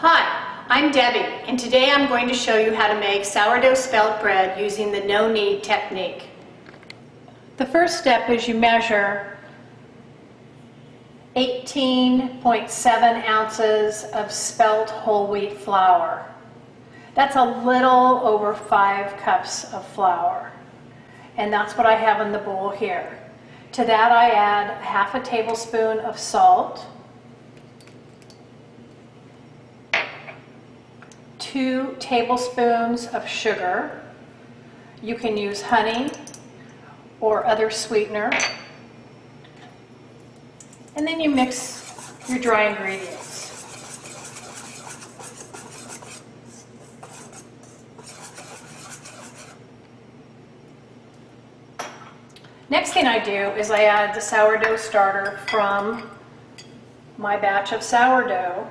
Hi, I'm Debbie, and today I'm going to show you how to make sourdough spelt bread using the no knead technique. The first step is you measure 18.7 ounces of spelt whole wheat flour. That's a little over 5 cups of flour, and that's what I have in the bowl here. To that I add half a tablespoon of salt, 2 tablespoons of sugar. You can use honey or other sweetener. And then you mix your dry ingredients. Next thing I do is I add the sourdough starter from my batch of sourdough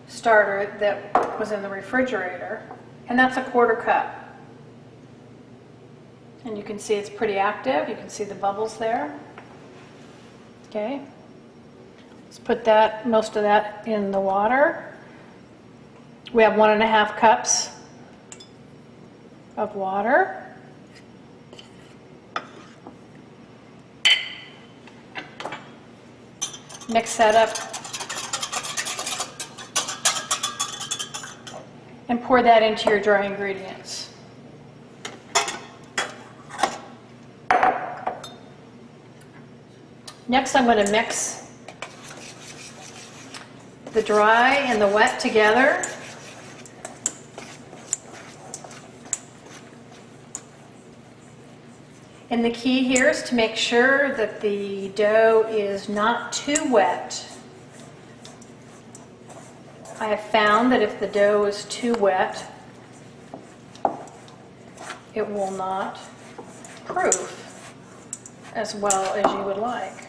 starter that was in the refrigerator, and that's a 1/4 cup. And you can see it's pretty active. You can see the bubbles there. Okay, let's put that, most of that, in the water. We have 1.5 cups of water. Mix that up and pour that into your dry ingredients. Next, I'm going to mix the dry and the wet together. And the key here is to make sure that the dough is not too wet. I have found that if the dough is too wet, it will not proof as well as you would like.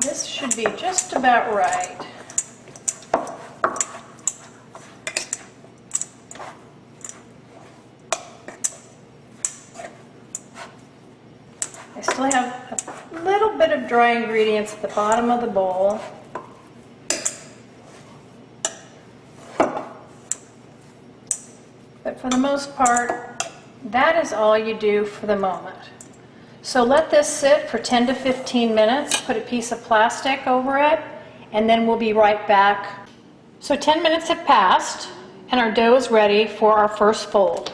This should be just about right. I still have a little bit of dry ingredients at the bottom of the bowl. But for the most part, that is all you do for the moment. So let this sit for 10 to 15 minutes, put a piece of plastic over it, and then we'll be right back. So 10 minutes have passed, and our dough is ready for our first fold.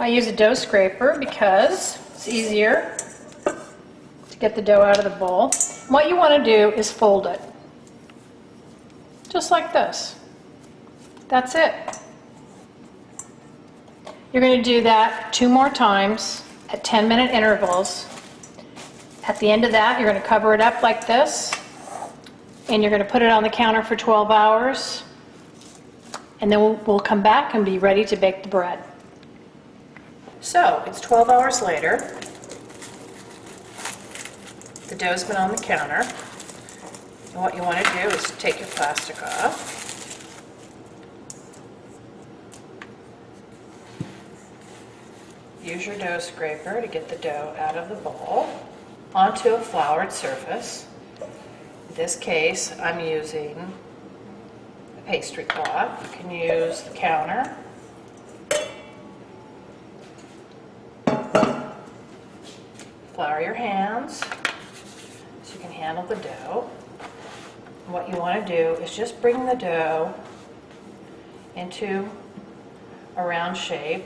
I use a dough scraper because it's easier to get the dough out of the bowl. What you want to do is fold it, just like this. That's it. You're going to do that 2 more times at 10-minute intervals. At the end of that, you're going to cover it up like this, and you're going to put it on the counter for 12 hours, and then we'll come back and be ready to bake the bread. So, it's 12 hours later. The dough's been on the counter, and what you want to do is take your plastic off. Use your dough scraper to get the dough out of the bowl onto a floured surface. In this case, I'm using a pastry cloth. You can use the counter. Flour your hands so you can handle the dough. And what you want to do is just bring the dough into a round shape.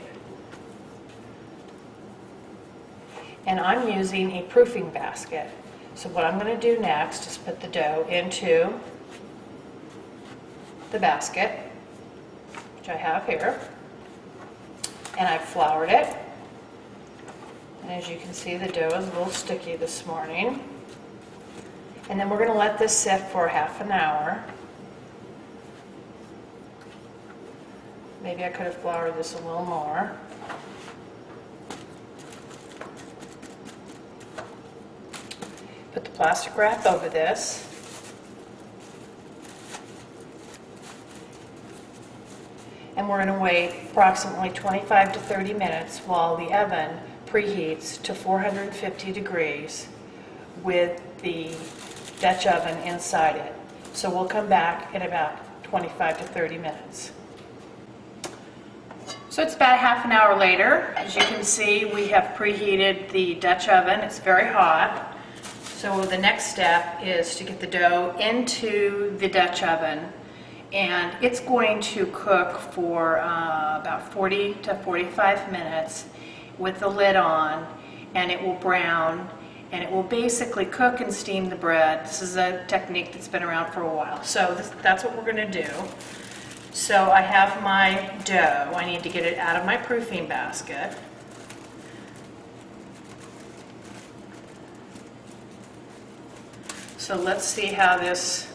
And I'm using a proofing basket. So what I'm going to do next is put the dough into the basket, which I have here, and I've floured it. And as you can see, the dough is a little sticky this morning. And then we're going to let this sit for half an hour. Maybe I could have floured this a little more. Put the plastic wrap over this. and we're going to wait approximately 25 to 30 minutes while the oven preheats to 450 degrees with the Dutch oven inside it. So we'll come back in about 25 to 30 minutes. So it's about a half an hour later. As you can see, we have preheated the Dutch oven. It's very hot. So the next step is to get the dough into the Dutch oven, and it's going to cook for about 40 to 45 minutes with the lid on, and it will brown, and it will basically cook and steam the bread. This is a technique that's been around for a while. So that's what we're going to do. So I have my dough. I need to get it out of my proofing basket. So let's see how this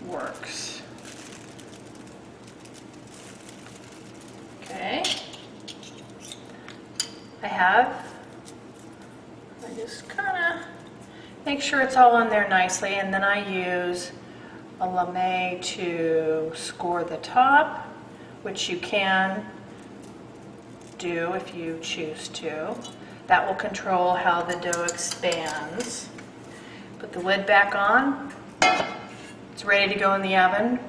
works. Okay. I just kind of make sure it's all on there nicely, and then I use a lame to score the top, which you can do if you choose to. That will control how the dough expands. Put the lid back on. It's ready to go in the oven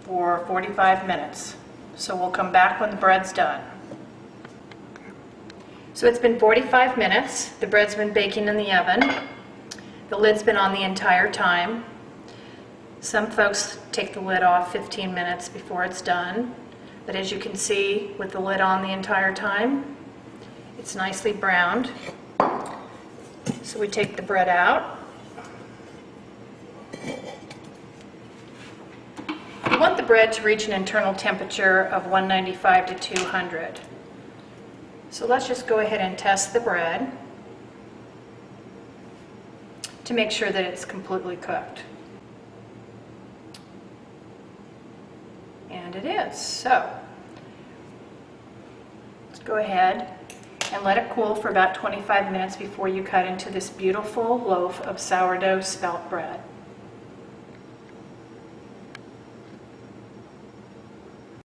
for 45 minutes. So we'll come back when the bread's done. So it's been 45 minutes. The bread's been baking in the oven. The lid's been on the entire time. Some folks take the lid off 15 minutes before it's done, but as you can see, with the lid on the entire time, it's nicely browned. So we take the bread out. You want the bread to reach an internal temperature of 195 to 200. So let's just go ahead and test the bread to make sure that it's completely cooked. And it is. So let's go ahead and let it cool for about 25 minutes before you cut into this beautiful loaf of sourdough spelt bread.